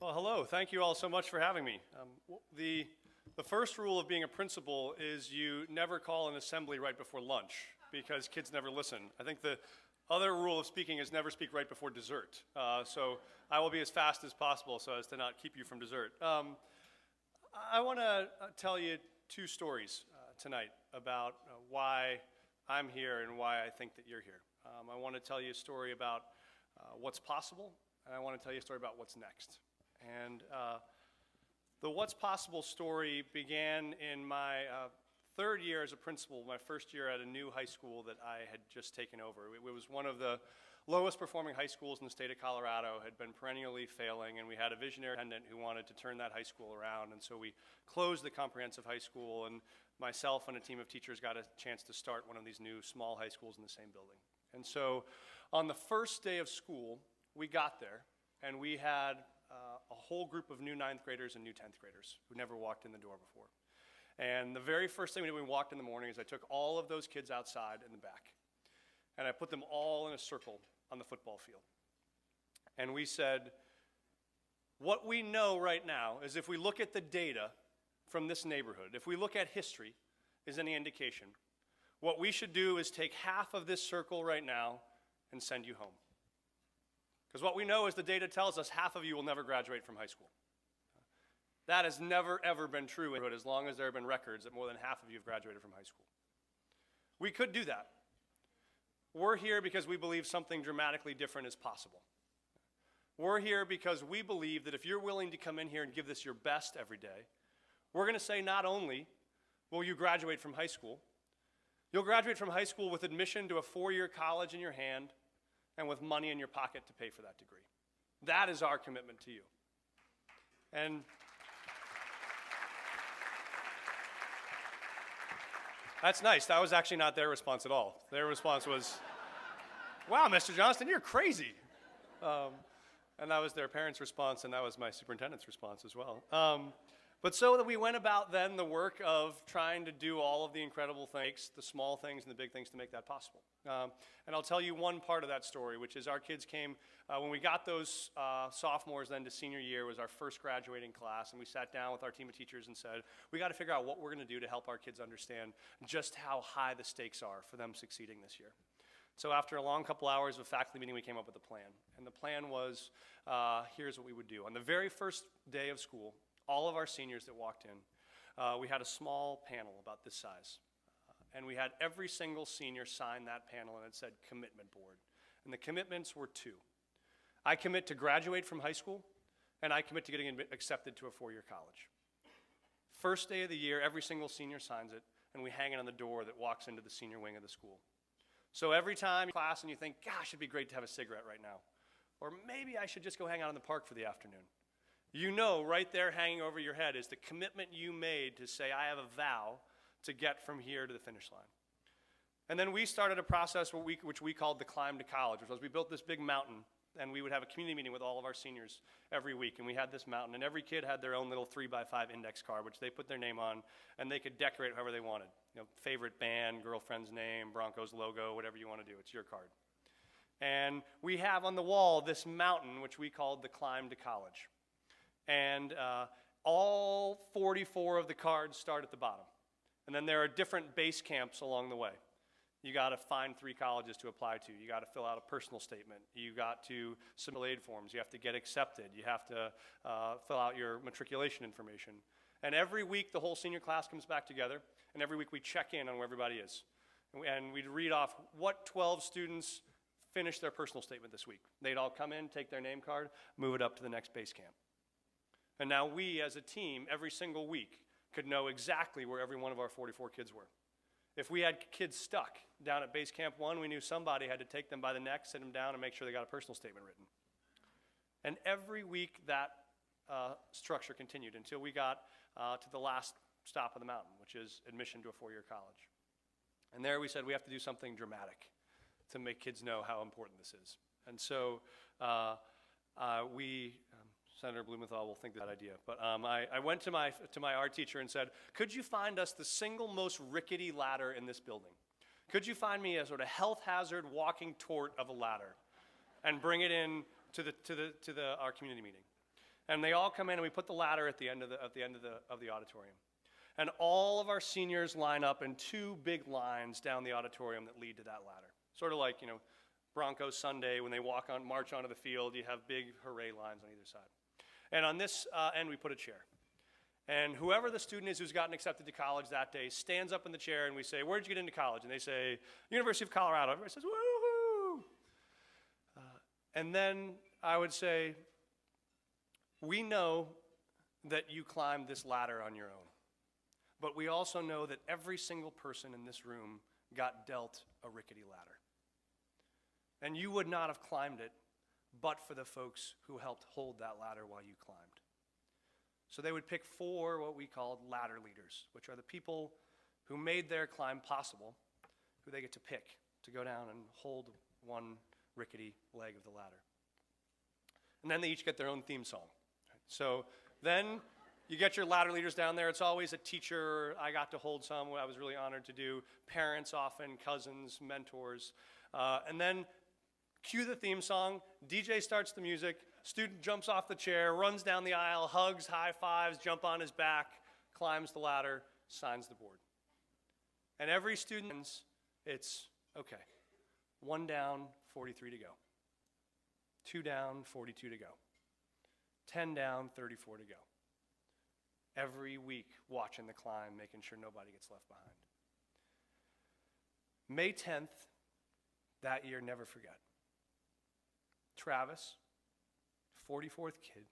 Well, hello. Thank you all so much for having me. The first rule of being a principal is you never call an assembly right before lunch because kids never listen. I think the other rule of speaking is never speak right before dessert. So I will be as fast as possible so as to not keep you from dessert. I want to tell you two stories tonight about why I'm here and why I think that you're here. I want to tell you a story about what's possible, and I want to tell you a story about what's next. And the what's possible story began in my third year as a principal, my first year at a new high school that I had just taken over. It was one of the lowest performing high schools in the state of Colorado, had been perennially failing, and we had a visionary superintendent who wanted to turn that high school around. And so we closed the comprehensive high school, and myself and a team of teachers got a chance to start one of these new small high schools in the same building. And so on the first day of school, we got there, and we had a whole group of new 9th graders and new 10th graders who never walked in the door before. And the very first thing we did when we walked in the morning is I took all of those kids outside in the back, and I put them all in a circle on the football field. And we said, what we know right now is if we look at the data from this neighborhood, if we look at history is any indication, what we should do is take half of this circle right now and send you home. Because what we know is the data tells us half of you will never graduate from high school. That has never, ever been true as long as there have been records that more than half of you have graduated from high school. We could do that. We're here because we believe something dramatically different is possible. We're here because we believe that if you're willing to come in here and give this your best every day, we're going to say not only will you graduate from high school, you'll graduate from high school with admission to a 4-year college in your hand and with money in your pocket to pay for that degree. That is our commitment to you. And that's nice. That was actually not their response at all. Their response was, wow, Mr. Johnston, you're crazy. And that was their parents' response, and that was my superintendent's response as well. But so that we went about then the work of trying to do all of the incredible things, the small things and the big things to make that possible. And I'll tell you one part of that story, which is our kids came, when we got those sophomores then to senior year was our first graduating class, and we sat down with our team of teachers and said, we got to figure out what we're going to do to help our kids understand just how high the stakes are for them succeeding this year. So after a long couple hours of faculty meeting, we came up with a plan. And the plan was, here's what we would do. On the very first day of school, all of our seniors that walked in, we had a small panel about this size. And we had every single senior sign that panel, and it said commitment board. And the commitments were 2. I commit to graduate from high school, and I commit to getting accepted to a 4-year college. First day of the year, every single senior signs it, and we hang it on the door that walks into the senior wing of the school. So every time you class and you think, gosh, it'd be great to have a cigarette right now. Or maybe I should just go hang out in the park for the afternoon. You know right there hanging over your head is the commitment you made to say, I have a vow to get from here to the finish line. And then we started a process which we called the Climb to College, which was we built this big mountain, and we would have a community meeting with all of our seniors every week, and we had this mountain, and every kid had their own little 3x5 index card, which they put their name on, and they could decorate however they wanted. You know, favorite band, girlfriend's name, Broncos logo, whatever you want to do, it's your card. And we have on the wall this mountain, which we called the Climb to College. And all 44 of the cards start at the bottom. And then there are different base camps along the way. You got to find 3 colleges to apply to. You got to fill out a personal statement. You got to submit aid forms. You have to get accepted. You have to fill out your matriculation information. And every week the whole senior class comes back together, and every week we check in on where everybody is. And we'd read off what 12 students finished their personal statement this week. They'd all come in, take their name card, move it up to the next base camp. And now we as a team, every single week, could know exactly where every one of our 44 kids were. If we had kids stuck down at base camp 1, we knew somebody had to take them by the neck, sit them down, and make sure they got a personal statement written. And every week that structure continued until we got to the last stop of the mountain, which is admission to a 4-year college. And there we said we have to do something dramatic to make kids know how important this is. And so Senator Blumenthal will think of that idea. But I went to my art teacher and said, could you find us the single most rickety ladder in this building? Could you find me a sort of health hazard walking tort of a ladder and bring it in to our community meeting? And they all come in, and we put the ladder at the end of the auditorium. And all of our seniors line up in two big lines down the auditorium that lead to that ladder. Sort of like, Broncos Sunday, when they march onto the field, you have big hooray lines on either side. And on this end, we put a chair. And whoever the student is who's gotten accepted to college that day stands up in the chair, and we say, "Where'd you get into college?" And they say, "University of Colorado." Everybody says, "Woo-hoo!" And then I would say, "We know that you climbed this ladder on your own. But we also know that every single person in this room got dealt a rickety ladder. And you would not have climbed it but for the folks who helped hold that ladder while you climbed." So they would pick 4 what we called ladder leaders, which are the people who made their climb possible, who they get to pick to go down and hold one rickety leg of the ladder. And then they each get their own theme song. So then you get your ladder leaders down there. It's always a teacher. I got to hold some, what I was really honored to do. Parents often, cousins, mentors. And then cue the theme song. DJ starts the music. Student jumps off the chair, runs down the aisle, hugs, high fives, jump on his back, climbs the ladder, signs the board. And every student, it's, okay, 1 down, 43 to go. 2 down, 42 to go. 10 down, 34 to go. Every week, watching the climb, making sure nobody gets left behind. May 10th, that year, never forget. Travis, 44th kid,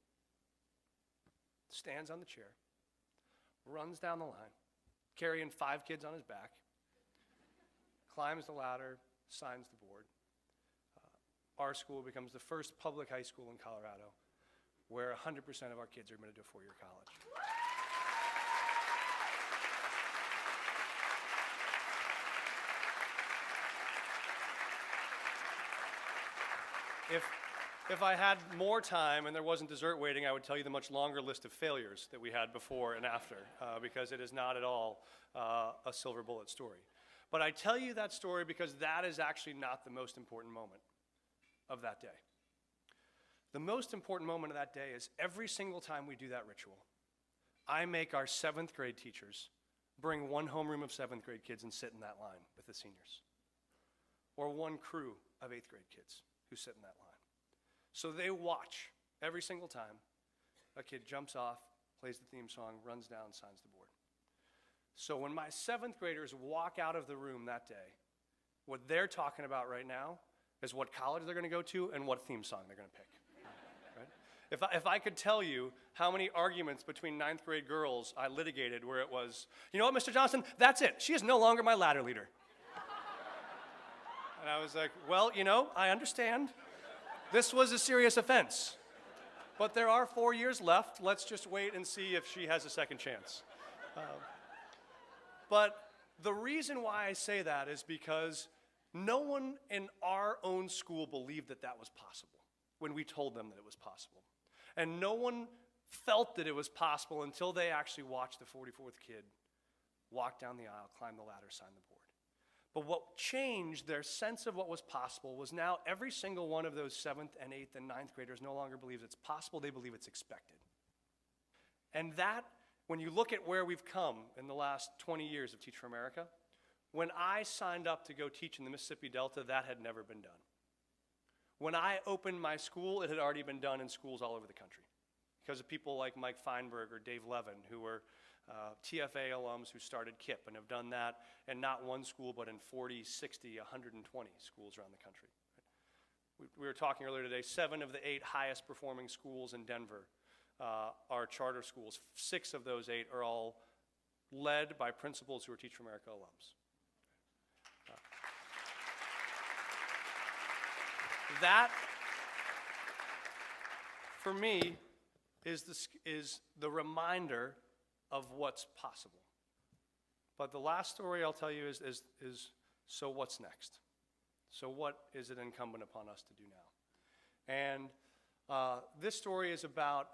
stands on the chair, runs down the line, carrying 5 kids on his back, climbs the ladder, signs the board. Our school becomes the first public high school in Colorado where 100% of our kids are admitted to a 4-year college. If I had more time and there wasn't dessert waiting, I would tell you the much longer list of failures that we had before and after, because it is not at all a silver bullet story. But I tell you that story because that is actually not the most important moment of that day. The most important moment of that day is every single time we do that ritual, I make our 7th grade teachers bring 1 homeroom of 7th grade kids and sit in that line with the seniors. Or 1 crew of 8th grade kids who sit in that line. So they watch every single time a kid jumps off, plays the theme song, runs down, signs the board. So when my 7th graders walk out of the room that day, what they're talking about right now is what college they're going to go to and what theme song they're going to pick. Right? If I could tell you how many arguments between 9th grade girls I litigated where it was, "You know what, Mr. Johnston, that's it. She is no longer my ladder leader." And I was like, "Well, I understand. This was a serious offense. But there are 4 years left. Let's just wait and see if she has a second chance." But the reason why I say that is because no one in our own school believed that that was possible when we told them that it was possible. And no one felt that it was possible until they actually watched the 44th kid walk down the aisle, climb the ladder, sign the board. But what changed their sense of what was possible was now every single one of those 7th and 8th and 9th graders no longer believes it's possible, they believe it's expected. And that, when you look at where we've come in the last 20 years of Teach for America, when I signed up to go teach in the Mississippi Delta, that had never been done. When I opened my school, it had already been done in schools all over the country because of people like Mike Feinberg or Dave Levin, who were TFA alums who started KIPP and have done that in not 1 school, but in 40, 60, 120 schools around the country. We were talking earlier today, 7 of the 8 highest performing schools in Denver are charter schools. 6 of those 8 are all led by principals who are Teach for America alums. That, for me, is the reminder of what's possible. But the last story I'll tell you is so what's next? So what is it incumbent upon us to do now? And this story is about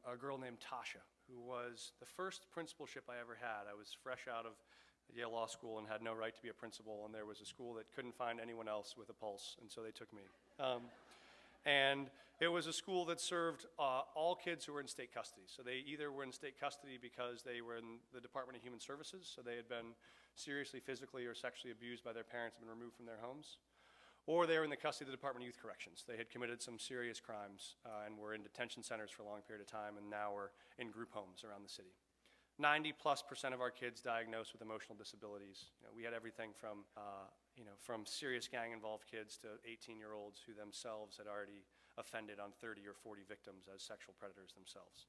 a girl named Tasha, who was the first principalship I ever had. I was fresh out of Yale Law School and had no right to be a principal, and there was a school that couldn't find anyone else with a pulse, and so they took me. And it was a school that served all kids who were in state custody. So they either were in state custody because they were in the Department of Human Services, so they had been seriously physically or sexually abused by their parents and been removed from their homes, or they were in the custody of the Department of Youth Corrections. They had committed some serious crimes and were in detention centers for a long period of time, and now were in group homes around the city. 90+% of our kids diagnosed with emotional disabilities. We had everything from serious gang-involved kids to 18-year-olds who themselves had already offended on 30 or 40 victims as sexual predators themselves.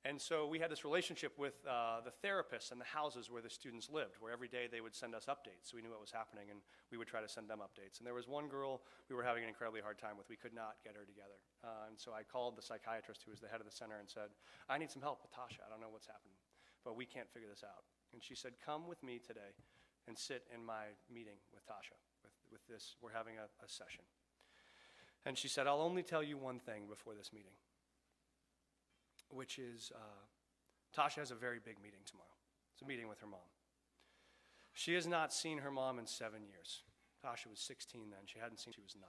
And so we had this relationship with the therapists and the houses where the students lived, where every day they would send us updates, so we knew what was happening, and we would try to send them updates. And there was one girl we were having an incredibly hard time with. We could not get her together. And so I called the psychiatrist who was the head of the center and said, I need some help with Tasha. I don't know what's happening, but we can't figure this out. And she said, come with me today and sit in my meeting with Tasha. With this, we're having a session. And she said, I'll only tell you one thing before this meeting, which is Tasha has a very big meeting tomorrow. It's a meeting with her mom. She has not seen her mom in 7 years. Tasha was 16 then. She hadn't seen her, she was 9.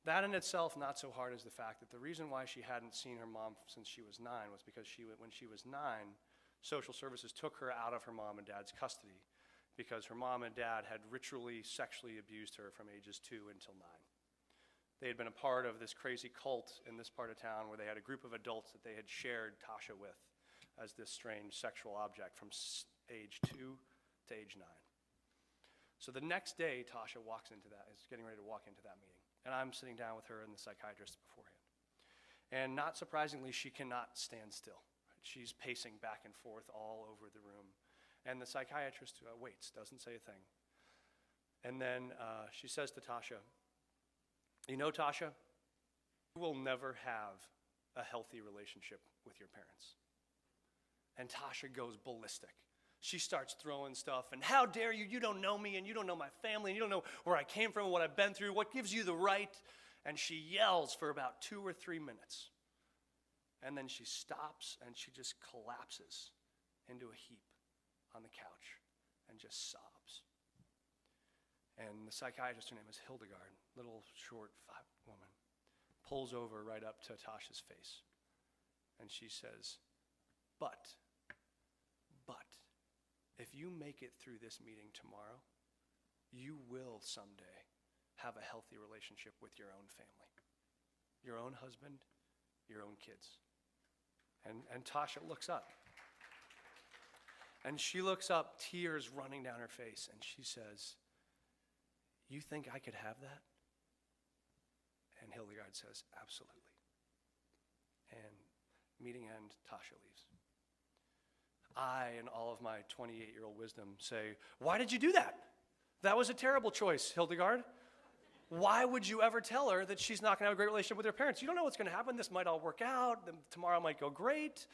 That in itself, not so hard as the fact that the reason why she hadn't seen her mom since she was 9 was because when she was 9, social services took her out of her mom and dad's custody because her mom and dad had ritually sexually abused her from ages 2 until 9. They had been a part of this crazy cult in this part of town where they had a group of adults that they had shared Tasha with as this strange sexual object from age 2 to age 9. So the next day, Tasha is getting ready to walk into that meeting. And I'm sitting down with her and the psychiatrist beforehand. And not surprisingly, she cannot stand still. She's pacing back and forth all over the room. And the psychiatrist waits, doesn't say a thing. And then she says to Tasha, you know, Tasha, you will never have a healthy relationship with your parents. And Tasha goes ballistic. She starts throwing stuff, and how dare you? You don't know me, and you don't know my family, and you don't know where I came from and what I've been through. What gives you the right? And she yells for about 2 or 3 minutes. And then she stops, and she just collapses into a heap on the couch and just sobs. And the psychiatrist, her name is Hildegard, little short fat woman, pulls over right up to Tasha's face. And she says, but, if you make it through this meeting tomorrow, you will someday have a healthy relationship with your own family, your own husband, your own kids. And Tasha looks up. And she looks up, tears running down her face, and she says, you think I could have that? And Hildegard says, absolutely. And meeting end, Tasha leaves. I, in all of my 28-year-old wisdom, say, why did you do that? That was a terrible choice, Hildegard. Why would you ever tell her that she's not going to have a great relationship with her parents? You don't know what's going to happen. This might all work out. Tomorrow might go great.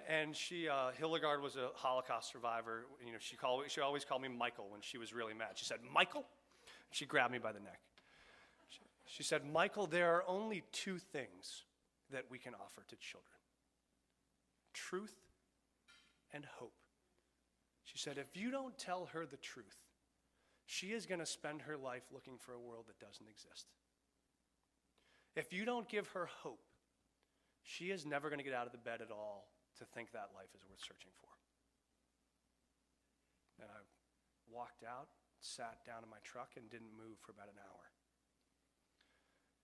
And Hildegard was a Holocaust survivor. She always called me Michael when she was really mad. She said, Michael? She grabbed me by the neck. She said, Michael, there are only 2 things that we can offer to children: truth and hope. She said, if you don't tell her the truth, she is going to spend her life looking for a world that doesn't exist. If you don't give her hope, she is never going to get out of the bed at all to think that life is worth searching for. And I walked out, sat down in my truck, and didn't move for about an hour.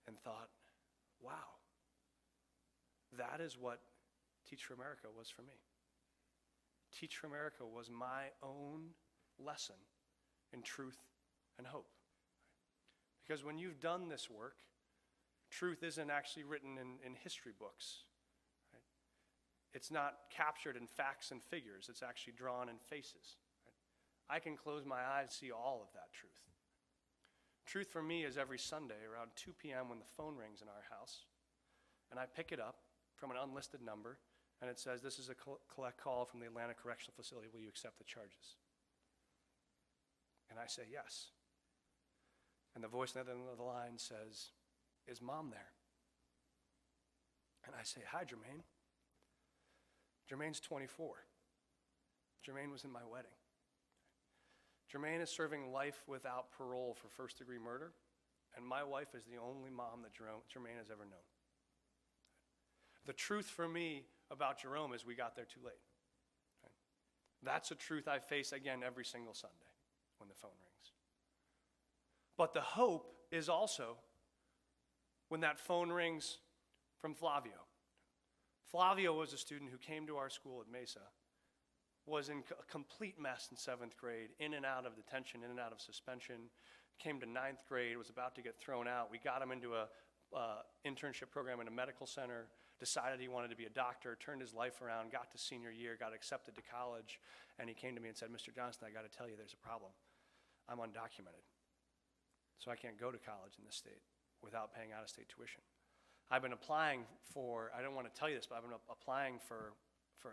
And thought, wow, that is what Teach for America was for me. Teach for America was my own lesson in truth and hope. Because when you've done this work, truth isn't actually written in history books. Right? It's not captured in facts and figures. It's actually drawn in faces. Right? I can close my eyes and see all of that truth. Truth for me is every Sunday around 2 p.m. when the phone rings in our house, and I pick it up from an unlisted number, and it says, this is a collect call from the Atlanta Correctional Facility. Will you accept the charges? And I say, yes. And the voice on the other end of the line says, is Mom there? And I say, hi, Jermaine. Jermaine's 24. Jermaine was in my wedding. Jermaine is serving life without parole for first-degree murder And my wife is the only mom that Jermaine has ever known. The truth for me about Jerome is we got there too late. Right? That's a truth I face again every single Sunday when the phone rings. But the hope is also when that phone rings from Flavio. Flavio was a student who came to our school at Mesa, was in a complete mess in 7th grade, in and out of detention, in and out of suspension, came to 9th grade, was about to get thrown out. We got him into a internship program in a medical center, decided he wanted to be a doctor, turned his life around, got to senior year, got accepted to college, and he came to me and said, Mr. Johnston, I got to tell you there's a problem. I'm undocumented, so I can't go to college in this state without paying out-of-state tuition. I've been applying for, I don't want to tell you this, but I've been applying for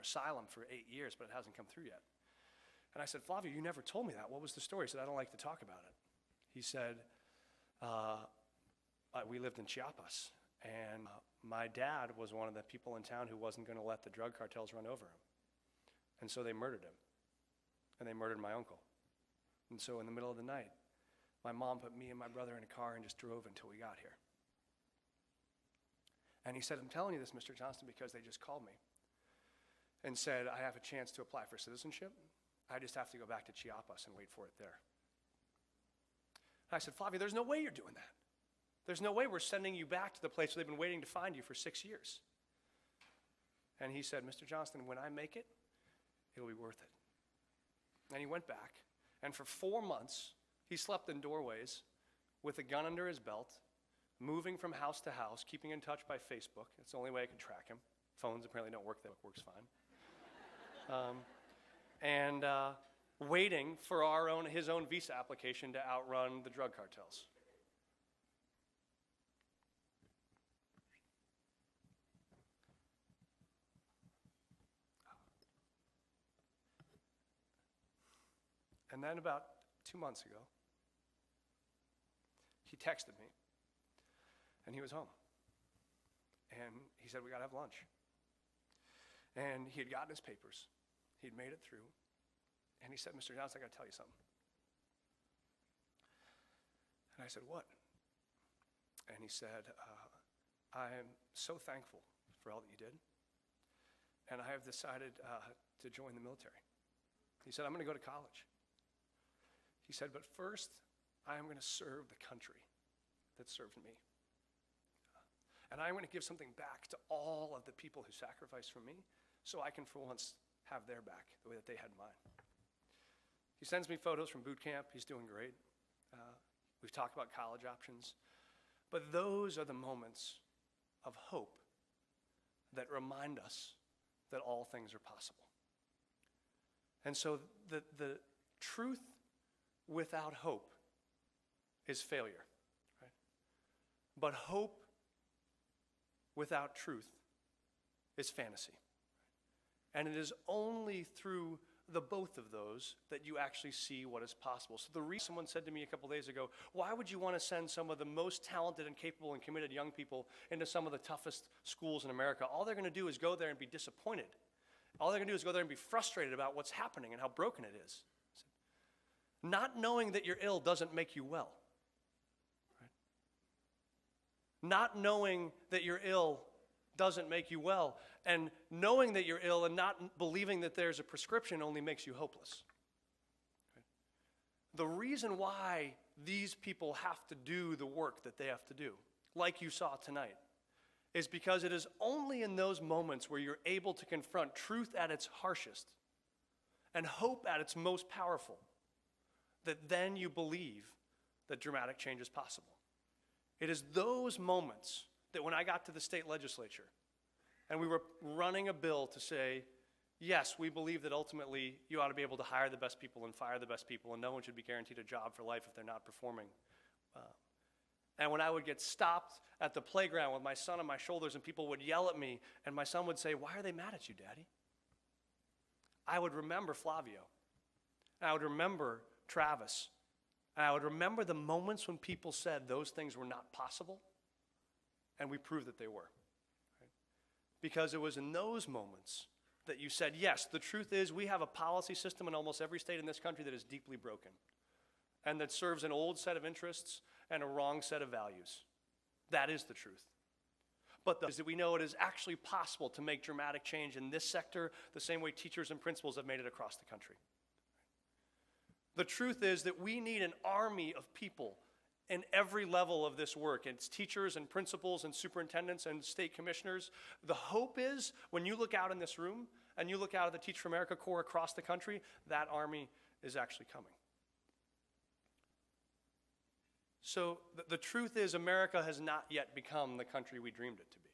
asylum for 8 years, but it hasn't come through yet. And I said, Flavio, you never told me that. What was the story? He said, I don't like to talk about it. He said, we lived in Chiapas, and my dad was one of the people in town who wasn't going to let the drug cartels run over him. And so they murdered him, and they murdered my uncle. And so in the middle of the night, my mom put me and my brother in a car and just drove until we got here. And he said, I'm telling you this, Mr. Johnston, because they just called me and said, I have a chance to apply for citizenship. I just have to go back to Chiapas and wait for it there. I said, Flavio, there's no way you're doing that. There's no way we're sending you back to the place where they've been waiting to find you for 6 years. And he said, Mr. Johnston, when I make it, it'll be worth it. And he went back, and for 4 months, he slept in doorways with a gun under his belt, moving from house to house, keeping in touch by Facebook. It's the only way I could track him. Phones apparently don't work, that works fine. Waiting for his own visa application to outrun the drug cartels. And then about 2 months ago, he texted me, and he was home. And he said, we got to have lunch. And he had gotten his papers. He'd made it through. And he said, Mr. Johnston, I got to tell you something. And I said, what? And he said, I am so thankful for all that you did. And I have decided to join the military. He said, I'm going to go to college. He said, but first, I am going to serve the country that served me. And I'm going to give something back to all of the people who sacrificed for me so I can, for once, have their back the way that they had mine. He sends me photos from boot camp. He's doing great. We've talked about college options. But those are the moments of hope that remind us that all things are possible. And so the truth without hope is failure. Right? But hope without truth is fantasy. And it is only through the both of those that you actually see what is possible. So the reason someone said to me a couple days ago, why would you want to send some of the most talented and capable and committed young people into some of the toughest schools in America? All they're going to do is go there and be disappointed. All they're going to do is go there and be frustrated about what's happening and how broken it is. Not knowing that you're ill doesn't make you well. Right? Not knowing that you're ill doesn't make you well. And knowing that you're ill and not believing that there's a prescription only makes you hopeless. Right? The reason why these people have to do the work that they have to do, like you saw tonight, is because it is only in those moments where you're able to confront truth at its harshest and hope at its most powerful that then you believe that dramatic change is possible. It is those moments that when I got to the state legislature and we were running a bill to say, yes, we believe that ultimately you ought to be able to hire the best people and fire the best people, and no one should be guaranteed a job for life if they're not performing. And when I would get stopped at the playground with my son on my shoulders and people would yell at me, and my son would say, why are they mad at you, Daddy? I would remember Flavio. And I would remember Travis. And I would remember the moments when people said those things were not possible, and we proved that they were. Right? Because it was in those moments that you said, yes, the truth is we have a policy system in almost every state in this country that is deeply broken and that serves an old set of interests and a wrong set of values. That is the truth. But is that we know it is actually possible to make dramatic change in this sector the same way teachers and principals have made it across the country. The truth is that we need an army of people in every level of this work. It's teachers and principals and superintendents and state commissioners. The hope is when you look out in this room and you look out at the Teach for America Corps across the country, that army is actually coming. So the truth is America has not yet become the country we dreamed it to be.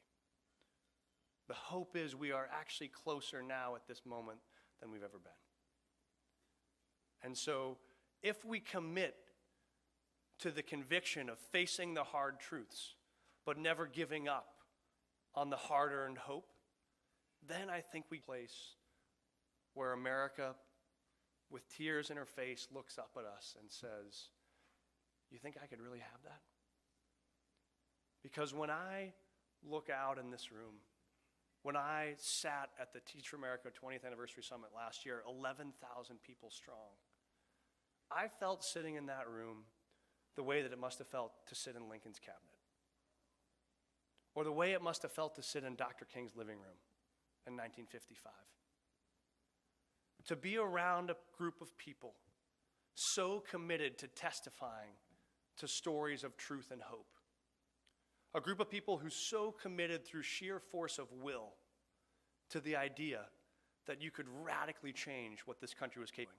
The hope is we are actually closer now at this moment than we've ever been. And so if we commit to the conviction of facing the hard truths, but never giving up on the hard-earned hope, then I think we place where America, with tears in her face, looks up at us and says, you think I could really have that? Because when I look out in this room, when I sat at the Teach for America 20th Anniversary Summit last year, 11,000 people strong, I felt sitting in that room the way that it must have felt to sit in Lincoln's cabinet, or the way it must have felt to sit in Dr. King's living room in 1955. To be around a group of people so committed to testifying to stories of truth and hope. A group of people who so committed through sheer force of will to the idea that you could radically change what this country was capable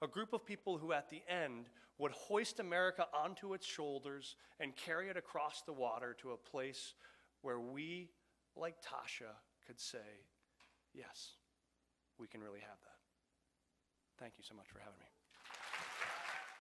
of. A group of people who at the end would hoist America onto its shoulders and carry it across the water to a place where we, like Tasha, could say, yes, we can really have that. Thank you so much for having me.